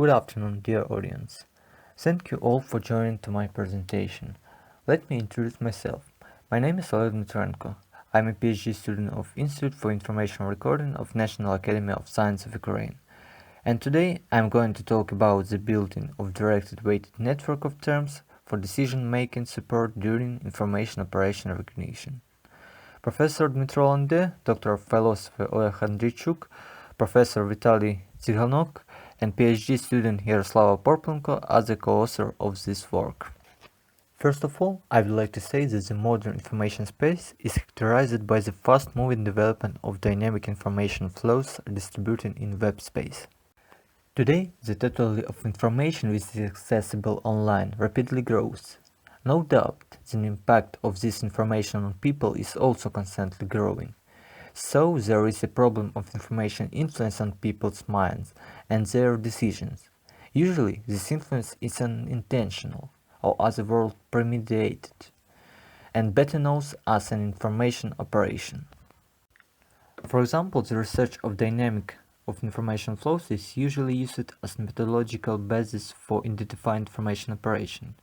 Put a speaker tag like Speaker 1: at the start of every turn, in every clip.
Speaker 1: Good afternoon, dear audience. Thank you all for joining to my presentation. Let me introduce myself. My name is Oleh Dmytrenko. I'm a PhD student of Institute for Information Recording of National Academy of Science of Ukraine. And today I'm going to talk about the building of directed weighted network of terms for decision-making support during information operation recognition. Professor Dmytro Lande, Doctor of Philosophy Oleh Andriichuk, Professor Vitaly Tsyganok, and PhD student Yaroslava Porplenko are the co-author of this work. First of all, I would like to say that the modern information space is characterized by the fast-moving development of dynamic information flows distributed in web space. Today, the totality of information which is accessible online rapidly grows. No doubt, the impact of this information on people is also constantly growing. So there is a problem of information influence on people's minds and their decisions. Usually, this influence is unintentional, or otherwise premeditated, and better known as an information operation. For example, the research of dynamic of information flows is usually used as a methodological basis for identifying information operation.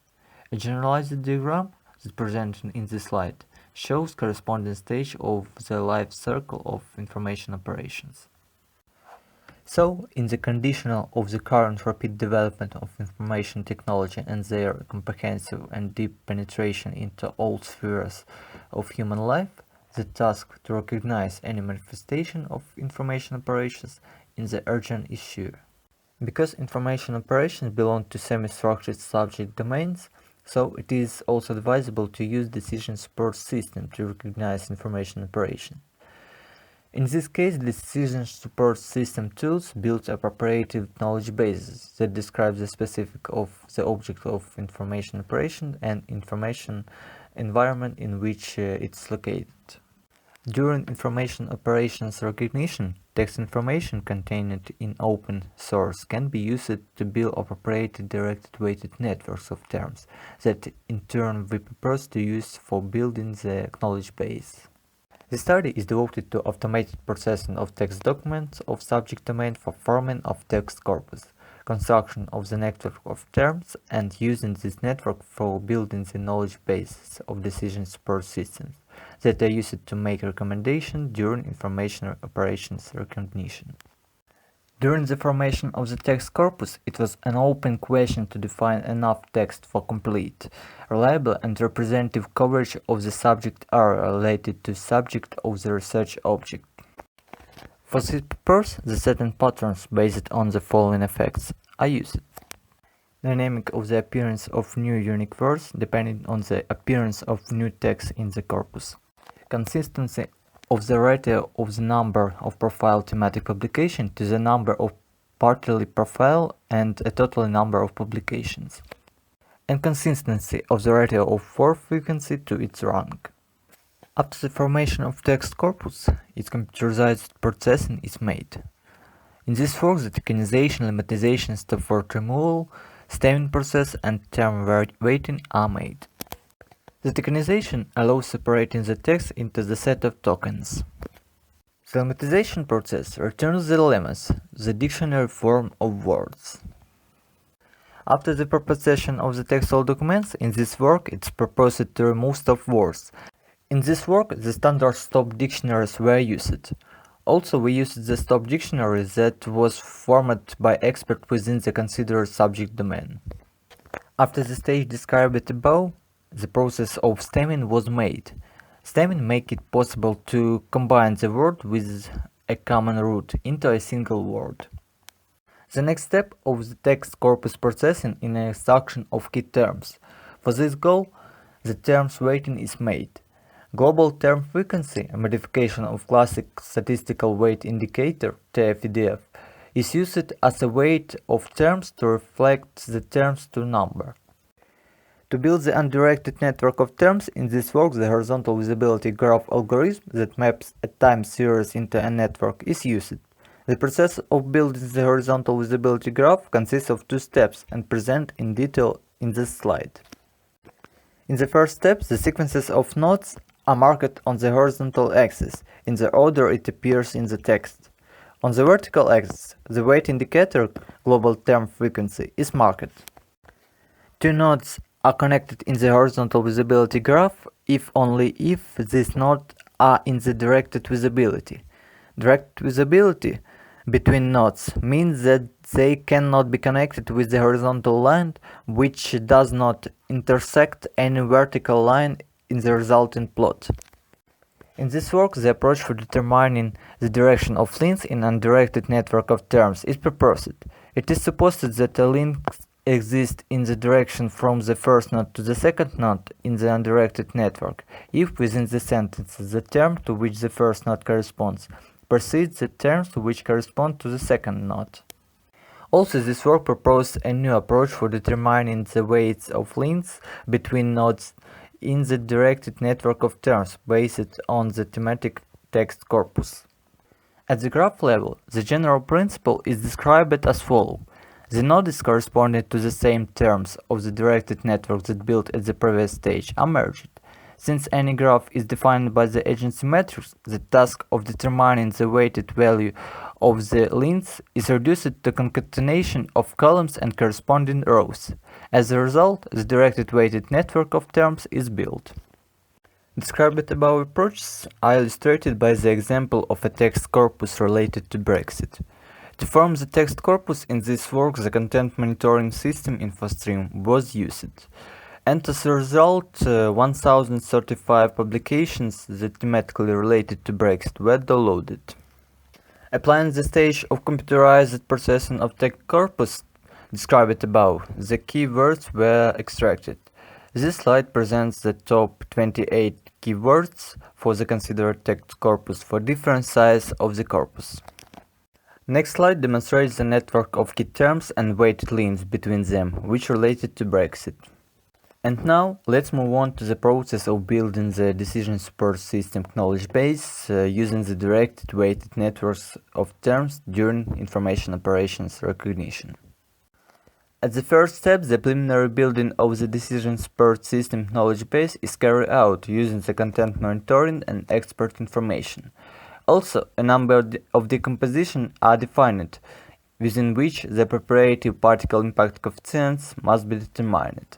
Speaker 1: A generalized diagram that presented in this slide shows corresponding stage of the life cycle of information operations. So, in the condition of the current rapid development of information technology and their comprehensive and deep penetration into all spheres of human life, the task to recognize any manifestation of information operations is the urgent issue. Because information operations belong to semi-structured subject domains, so it is also advisable to use decision support system to recognize information operation. In this case, the decision support system tools build appropriate knowledge bases that describe the specific of the object of information operation and information environment in which it's located. During information operations recognition, text information contained in open source can be used to build appropriate directed weighted networks of terms that in turn we propose to use for building the knowledge base. The study is devoted to automated processing of text documents of subject domain for forming of text corpus, construction of the network of terms, and using this network for building the knowledge bases of decision support systems that are used to make recommendations during information operations recognition. During the formation of the text corpus, it was an open question to define enough text for complete, reliable and representative coverage of the subject area related to subject of the research object. For this purpose, the certain patterns based on the following effects are used. Dynamic of the appearance of new unique words depending on the appearance of new text in the corpus. Consistency of the ratio of the number of profile thematic publication to the number of partially profile and a total number of publications. And consistency of the ratio of word frequency to its rank. After the formation of text corpus, its computerized processing is made. In this work, the tokenization, lemmatization, stop word removal, stemming process, and term weighting are made. The tokenization allows separating the text into the set of tokens. The lemmatization process returns the lemmas, the dictionary form of words. After the preprocessing of the textual documents, in this work it's proposed to remove stop words. In this work, the standard stop dictionaries were used. Also, we used the stop dictionary that was formed by experts within the considered subject domain. After the stage described above, the process of stemming was made. Stemming makes it possible to combine the word with a common root into a single word. The next step of the text corpus processing is an extraction of key terms. For this goal, the terms weighting is made. Global term frequency, a modification of classic statistical weight indicator (XVth), is used as a weight of terms to reflect the terms to number. To build the undirected network of terms, in this work the horizontal visibility graph algorithm that maps a time series into a network is used. The process of building the horizontal visibility graph consists of two steps and present in detail in this slide. In the first step, the sequences of nodes are marked on the horizontal axis, in the order it appears in the text. On the vertical axis, the weight indicator global term frequency is marked. Two nodes are connected in the horizontal visibility graph if only if these nodes are in the directed visibility. Direct visibility between nodes means that they cannot be connected with the horizontal line, which does not intersect any vertical line in the resulting plot. In this work, the approach for determining the direction of links in undirected network of terms is proposed. It is supposed that a link exists in the direction from the first node to the second node in the undirected network, if within the sentence the term to which the first node corresponds precedes the terms which correspond to the second node. Also, this work proposed a new approach for determining the weights of links between nodes in the directed network of terms based on the thematic text corpus. At the graph level, the general principle is described as follows. The nodes corresponding to the same terms of the directed network that built at the previous stage are merged. Since any graph is defined by the agency matrix, the task of determining the weighted value of the links is reduced to concatenation of columns and corresponding rows. As a result, the directed weighted network of terms is built. Described above approaches are illustrated by the example of a text corpus related to Brexit. To form the text corpus in this work, the content monitoring system InfoStream was used. And as a result, 1035 publications that thematically related to Brexit were downloaded. Applying the stage of computerized processing of text corpus described above, the keywords were extracted. This slide presents the top 28 keywords for the considered text corpus for different sizes of the corpus. Next slide demonstrates the network of key terms and weighted links between them, which related to Brexit. And now, let's move on to the process of building the decision support system knowledge base using the directed weighted networks of terms during information operations recognition. At the first step, the preliminary building of the decision support system knowledge base is carried out using the content monitoring and expert information. Also, a number of decomposition are defined, within which the preparative particle impact coefficients must be determined.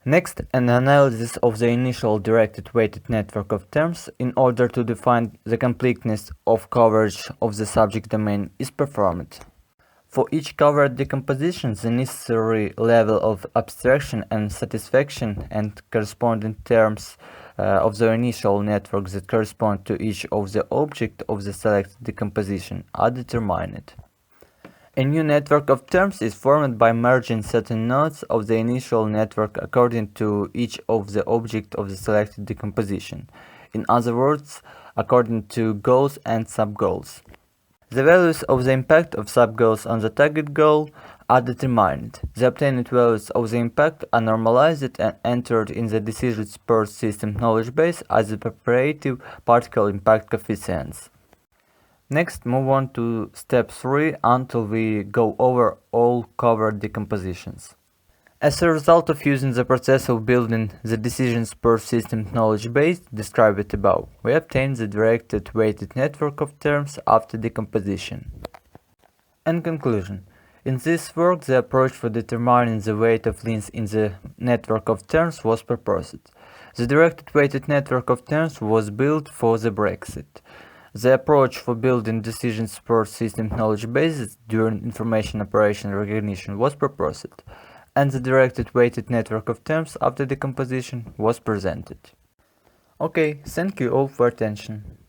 Speaker 1: Next, an analysis of the initial directed weighted network of terms in order to define the completeness of coverage of the subject domain is performed. For each covered decomposition, the necessary level of abstraction and satisfaction and corresponding terms of the initial network that correspond to each of the objects of the selected decomposition are determined. A new network of terms is formed by merging certain nodes of the initial network according to each of the objects of the selected decomposition. In other words, according to goals and sub-goals. The values of the impact of sub-goals on the target goal are determined. The obtained values of the impact are normalized and entered in the decision support system knowledge base as the preparative particle impact coefficients. Next, move on to step 3 until we go over all covered decompositions. As a result of using the process of building the decision support system knowledge base described above, we obtain the directed weighted network of terms after decomposition. And conclusion. In this work, the approach for determining the weight of links in the network of terms was proposed. The directed weighted network of terms was built for the Brexit. The approach for building decision support system knowledge bases during information operation recognition was proposed, and the directed weighted network of terms after decomposition was presented. Okay, thank you all for attention.